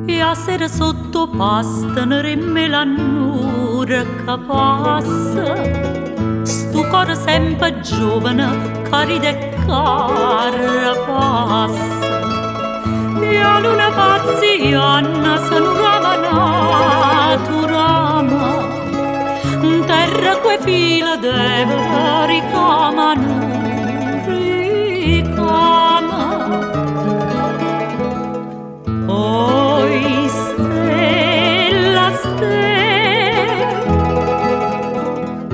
E a sera sotto pasta ne remme l'annura che passa, stu cuore sempre giovane, carido e carapassa. E a luna pazziana se non rama naturama, terra que fila deve ricamano, ricama. Oi stella, stella,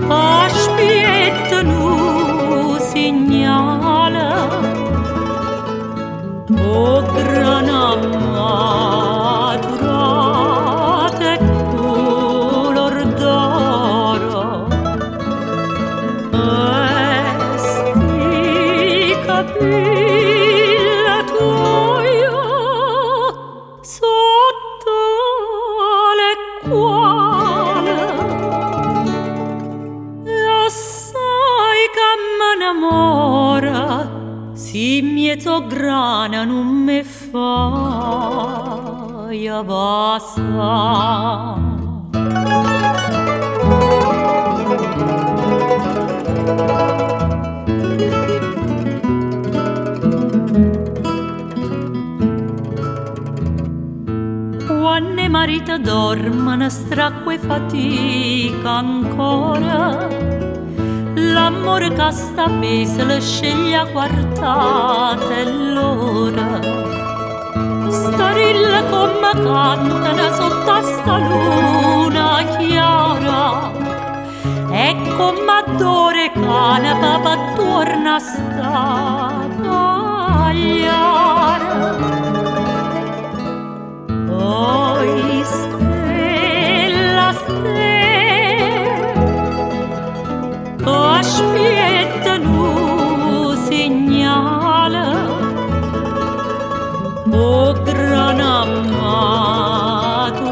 aspietta nu segnala, o grana maturata e color d'oro, sti capilla tuoi sotto le quale assai che m'annamora, si mieto grana non me fai abbassa. Quando marito dormono stracque fatica ancora, l'amore che sta peso le sceglie a quartate l'ora. Starilla come cantano sotto a sta luna chiara, e come adore cane papà torna a sta pagliara. Oi stella, stella, aspetta nu segnala, o grana maturata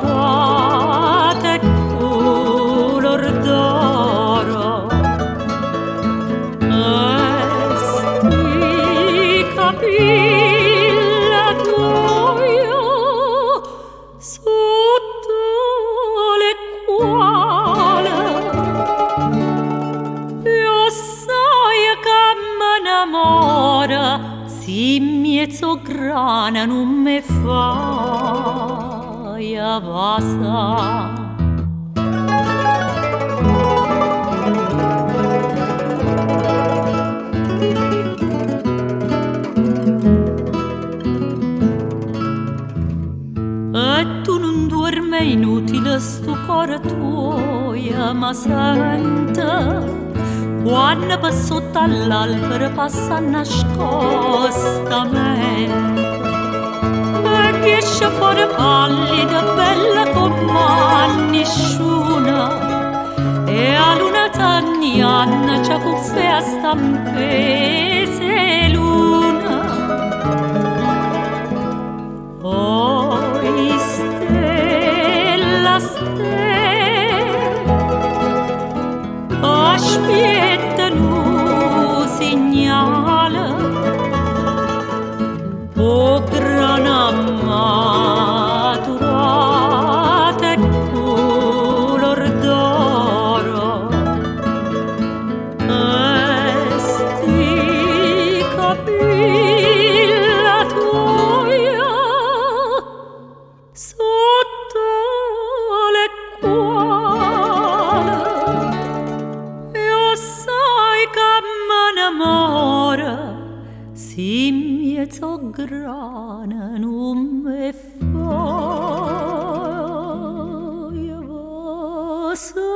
e color d'oro, sti capilla tuoi sotto le quale io sai che m'annamora, si mezzo grana non me fai abbassa. E tu non dorme inutile sto cuore tuo, ma sente quando per sotto all'albero passa nascostamente, e che esce fuori pallida, bella come nessuna, e a luna tanniana c'è cuffie a stampese luna. Oi stella, stella, aspetta nu segnala, o grana maturata e color d'oro, sti capilla tuoi sotto le quale io sai che m'annamora, si mezzo grana non me fai abbassa.